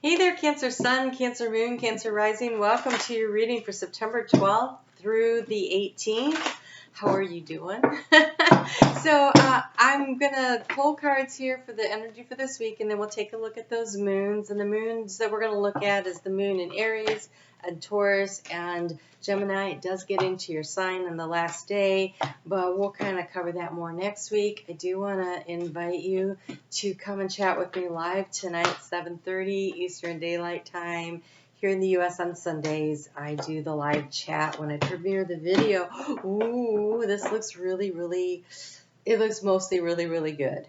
Hey there, Cancer Sun, Cancer Moon, Cancer Rising. Welcome to your reading for September 12th through the 18th. How are you doing? I'm going to pull cards here for the energy for this week, and then we'll take a look at those moons. And the moons that we're going to look at is the moon in Aries and Taurus and Gemini. It does get into your sign on the last day, but we'll kind of cover that more next week. I do want to invite you to come and chat with me live tonight at 7:30 Eastern Daylight Time. Here in the U.S. on Sundays, I do the live chat when I premiere the video. Ooh, this looks it looks mostly really good.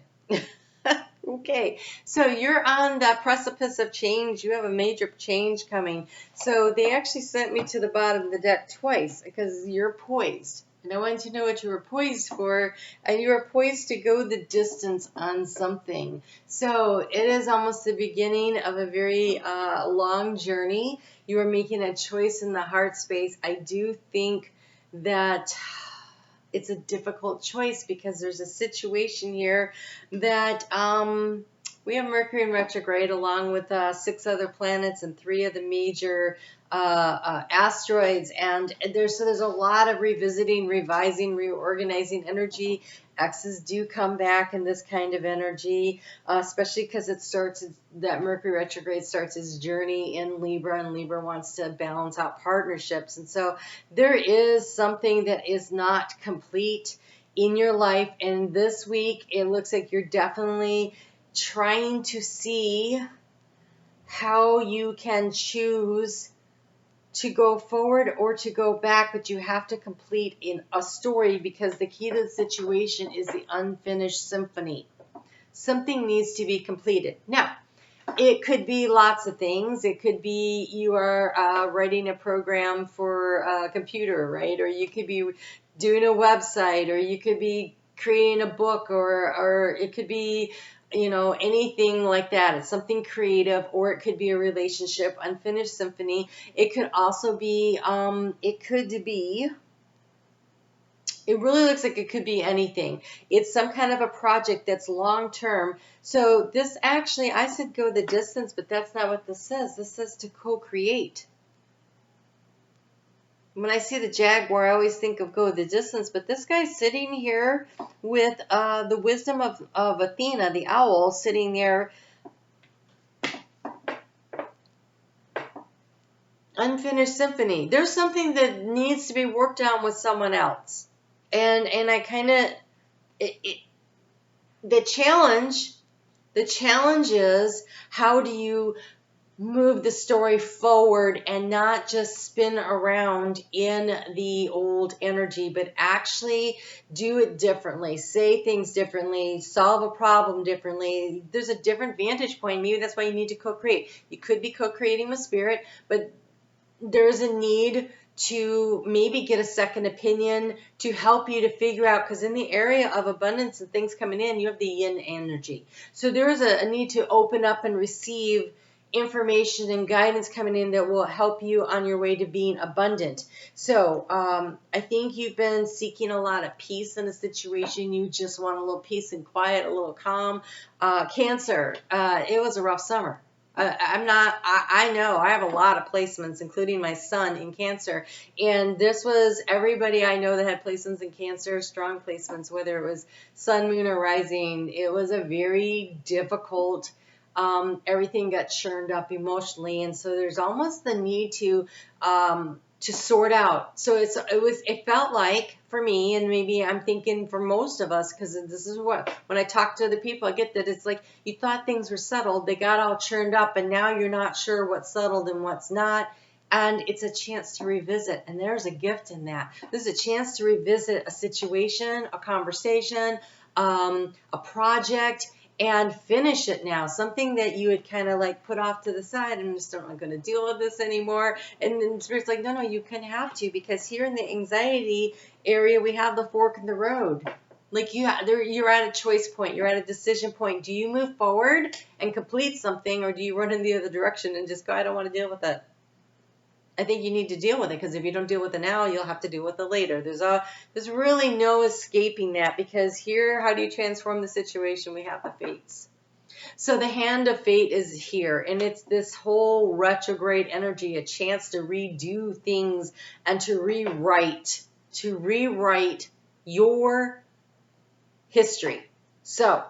Okay, so you're on the precipice of change. You have a major change coming. So they actually sent me to the bottom of the deck twice because you're poised. And I wanted to know what you were poised for, and you were poised to go the distance on something. So it is almost the beginning of a very long journey. You are making a choice in the heart space. I do think that it's a difficult choice because there's a situation here that we have Mercury in retrograde along with 6 other planets and 3 of the major asteroids, and there's a lot of revisiting, revising, reorganizing energy. X's do come back in this kind of energy, especially because that Mercury retrograde starts its journey in Libra, and Libra wants to balance out partnerships. And so there is something that is not complete in your life, and this week it looks like you're definitely trying to see how you can choose to go forward or to go back, but you have to complete in a story because the key to the situation is the unfinished symphony. Something needs to be completed. Now, it could be lots of things. It could be you are writing a program for a computer, right? Or you could be doing a website, or you could be creating a book, or it could be anything like that. It's something creative, or it could be a relationship, unfinished symphony. It could also be, it really looks like it could be anything. It's some kind of a project that's long-term. So this actually, I said go the distance, but that's not what this says. This says to co-create. When I see the jaguar, I always think of go the distance, but this guy's sitting here with the wisdom of Athena, the owl, sitting there. Unfinished symphony. There's something that needs to be worked on with someone else. And I kind of, the challenge is, how do you move the story forward and not just spin around in the old energy, but actually do it differently, say things differently, solve a problem differently. There's a different vantage point. Maybe that's why you need to co-create. You could be co-creating with spirit, but there's a need to maybe get a second opinion to help you to figure out, because in the area of abundance and things coming in, you have the yin energy. So there is a need to open up and receive information and guidance coming in that will help you on your way to being abundant. So I think you've been seeking a lot of peace in a situation. You just want a little peace and quiet, a little calm. Cancer, it was a rough summer. I know I have a lot of placements, including my son in Cancer, and this was everybody I know that had placements in Cancer, strong placements, whether it was sun, moon, or rising. It was a very difficult. Everything got churned up emotionally, and so there's almost the need to sort out. So it felt like for me, and maybe I'm thinking for most of us, because this is what, when I talk to other people, I get that it's like you thought things were settled, they got all churned up, and now you're not sure what's settled and what's not. And it's a chance to revisit, and there's a gift in that. This is a chance to revisit a situation, a conversation, a project, and finish it now. Something that you had kind of like put off to the side and just not going to deal with this anymore. And then Spirit's like, no, you can have to, because here in the anxiety area, we have the fork in the road. Like you're at a choice point. You're at a decision point. Do you move forward and complete something, or do you run in the other direction and just go, I don't want to deal with it? I think you need to deal with it, because if you don't deal with it now, you'll have to deal with it later. There's really no escaping that, because here, how do you transform the situation? We have the fates. So the hand of fate is here, and it's this whole retrograde energy, a chance to redo things and to rewrite your history. So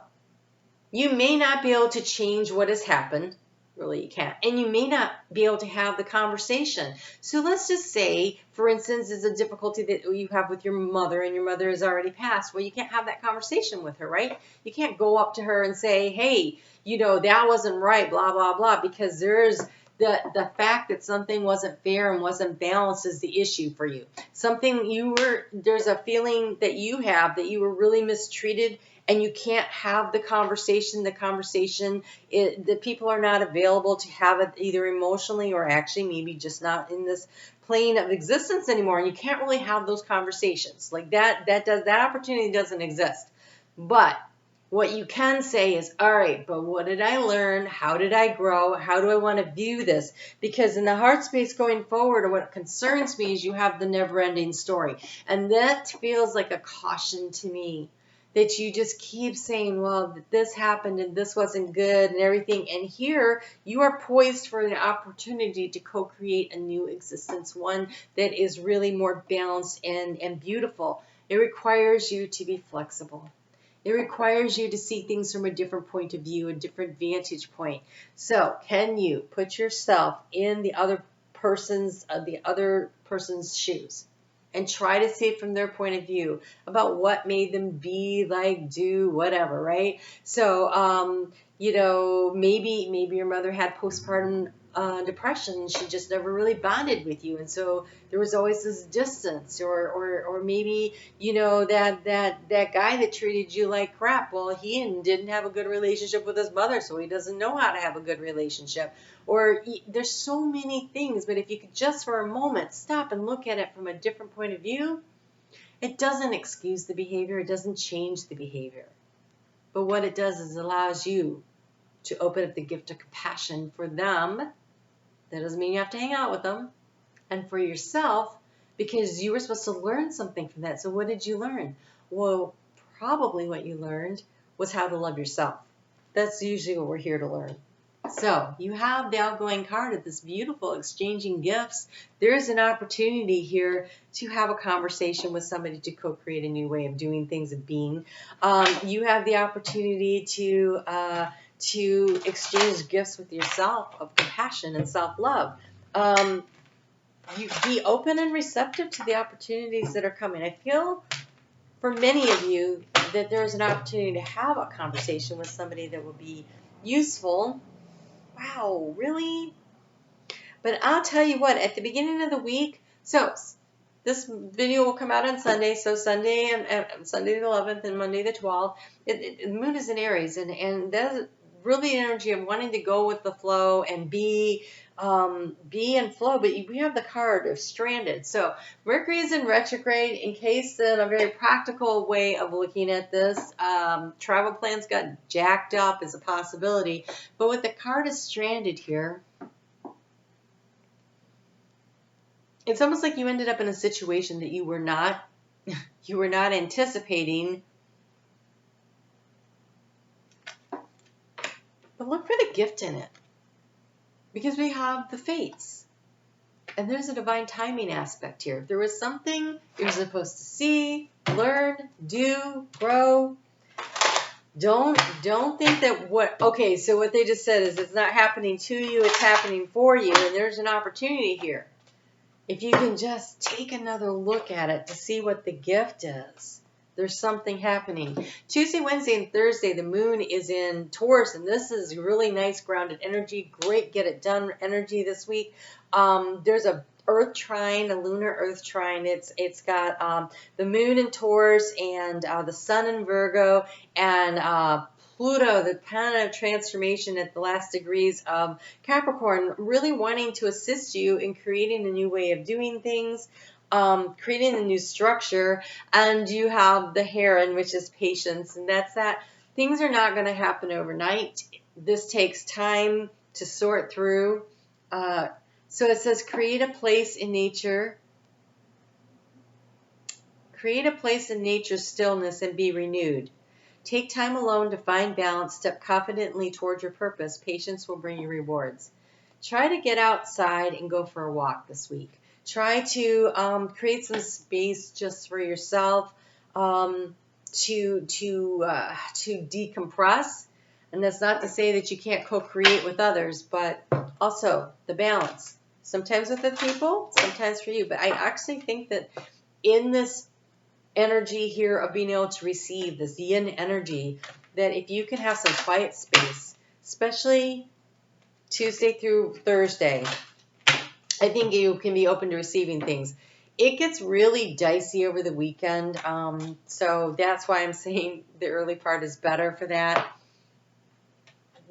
you may not be able to change what has happened. Really, you can't. And you may not be able to have the conversation. So let's just say, for instance, is a difficulty that you have with your mother, and your mother has already passed. Well, you can't have that conversation with her, right? You can't go up to her and say, hey, you know, that wasn't right, blah, blah, blah, because there's the fact that something wasn't fair and wasn't balanced is the issue for you. There's a feeling that you have that you were really mistreated, and you can't have the conversation. The people are not available to have it either emotionally or actually maybe just not in this plane of existence anymore. And you can't really have those conversations like that. That opportunity doesn't exist. But what you can say is, all right, but what did I learn? How did I grow? How do I want to view this? Because in the heart space going forward, what concerns me is you have the never-ending story. And that feels like a caution to me, that you just keep saying, well, this happened and this wasn't good and everything. And here you are poised for an opportunity to co-create a new existence, one that is really more balanced and beautiful. It requires you to be flexible. It requires you to see things from a different point of view, a different vantage point. So can you put yourself in the other person's shoes and try to see it from their point of view about what made them be, like, do, whatever, right? So, you know, maybe your mother had postpartum depression, and she just never really bonded with you, and so there was always this distance, or maybe, you know, that guy that treated you like crap, well, he didn't have a good relationship with his mother, so he doesn't know how to have a good relationship. Or there's so many things, but if you could just for a moment stop and look at it from a different point of view, it doesn't excuse the behavior, it doesn't change the behavior, but what it does is it allows you to open up the gift of compassion for them. That doesn't mean you have to hang out with them. And for yourself, because you were supposed to learn something from that. So what did you learn? Well, probably what you learned was how to love yourself. That's usually what we're here to learn. So you have the outgoing card of this beautiful exchanging gifts. There's an opportunity here to have a conversation with somebody to co-create a new way of doing things, of being. You have the opportunity to exchange gifts with yourself of compassion and self-love. You be open and receptive to the opportunities that are coming. I feel for many of you that there's an opportunity to have a conversation with somebody that will be useful. Wow, really? But I'll tell you what, at the beginning of the week, so this video will come out on Sunday, so Sunday the 11th and Monday the 12th. The moon is in Aries, and that's really the energy of wanting to go with the flow and be in flow, but we have the card of stranded. So Mercury is in retrograde. In case in a very practical way of looking at this, travel plans got jacked up as a possibility, but with the card of stranded here, it's almost like you ended up in a situation that you were not anticipating. But look for the gift in it, because we have the fates, and there's a divine timing aspect here. If there was something you're supposed to see, learn, do, grow, don't think that okay, so what they just said is it's not happening to you, it's happening for you, and there's an opportunity here. If you can just take another look at it to see what the gift is, there's something happening. Tuesday, Wednesday, and Thursday, the moon is in Taurus, and this is really nice grounded energy. Great get it done energy this week. There's a Earth trine, a lunar Earth trine. It's got the moon in Taurus and the sun in Virgo, and Pluto, the kind of transformation at the last degrees of Capricorn, really wanting to assist you in creating a new way of doing things, creating a new structure. And you have the Heron, which is patience, and that's that things are not going to happen overnight. This takes time to sort through. So it says create a place in nature. Create a place in nature's stillness and be renewed. Take time alone to find balance. Step confidently toward your purpose. Patience will bring you rewards. Try to get outside and go for a walk this week. Try to create some space just for yourself to decompress. And that's not to say that you can't co-create with others, but also the balance. Sometimes with other people, sometimes for you. But I actually think that in this energy here of being able to receive, this yin energy, that if you can have some quiet space, especially Tuesday through Thursday, I think you can be open to receiving things. It gets really dicey over the weekend, so that's why I'm saying the early part is better for that.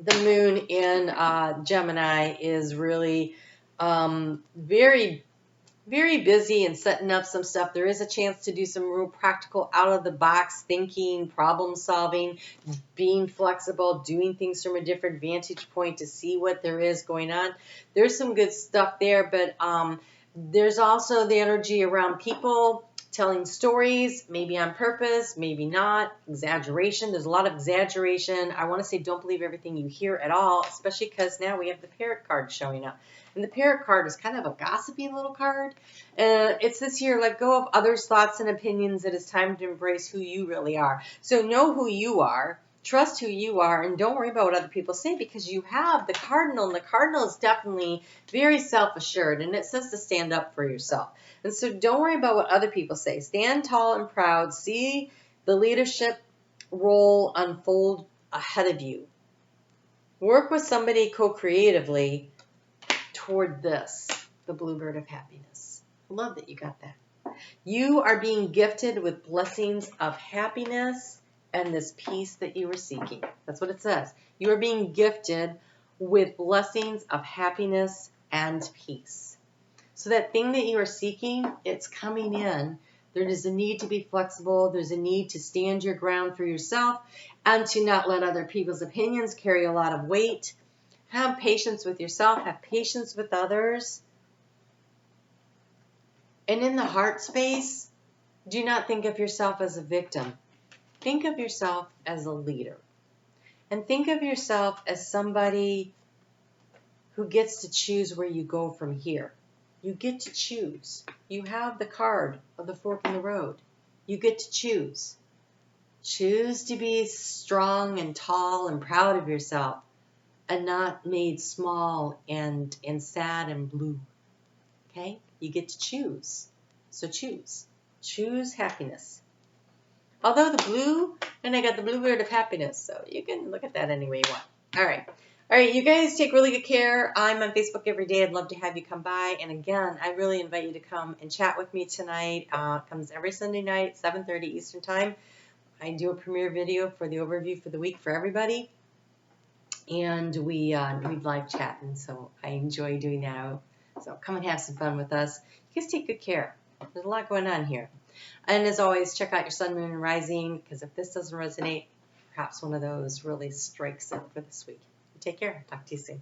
The moon in Gemini is really very, very busy and setting up some stuff. There is a chance to do some real practical, out-of-the-box thinking, problem-solving, being flexible, doing things from a different vantage point to see what there is going on. There's some good stuff there, but there's also the energy around people telling stories, maybe on purpose, maybe not, exaggeration. There's a lot of exaggeration. I want to say don't believe everything you hear at all, especially because now we have the Parrot card showing up. And the Parrot card is kind of a gossipy little card. It's this year, let go of others' thoughts and opinions. It is time to embrace who you really are. So know who you are, trust who you are, and don't worry about what other people say, because you have the Cardinal, and the Cardinal is definitely very self-assured, and it says to stand up for yourself. And so don't worry about what other people say. Stand tall and proud. See the leadership role unfold ahead of you. Work with somebody co-creatively toward this, the Bluebird of Happiness. Love that you got that. You are being gifted with blessings of happiness and this peace that you are seeking. That's what it says. You are being gifted with blessings of happiness and peace. So that thing that you are seeking, it's coming in. There is a need to be flexible. There's a need to stand your ground for yourself and to not let other people's opinions carry a lot of weight. Have patience with yourself. Have patience with others. And in the heart space, do not think of yourself as a victim. Think of yourself as a leader. And think of yourself as somebody who gets to choose where you go from here. You get to choose. You have the card of the fork in the road. You get to choose. Choose to be strong and tall and proud of yourself and not made small and sad and blue. Okay? You get to choose. So choose. Choose happiness. Although the blue, and I got the Bluebird of Happiness, so you can look at that any way you want. All right. All right, you guys take really good care. I'm on Facebook every day. I'd love to have you come by. And again, I really invite you to come and chat with me tonight. It comes every Sunday night, 7:30 Eastern Time. I do a premiere video for the overview for the week for everybody. And we live chatting, so I enjoy doing that. So come and have some fun with us. You guys take good care. There's a lot going on here. And as always, check out your sun, moon, and rising, because if this doesn't resonate, perhaps one of those really strikes it for this week. Take care. Talk to you soon.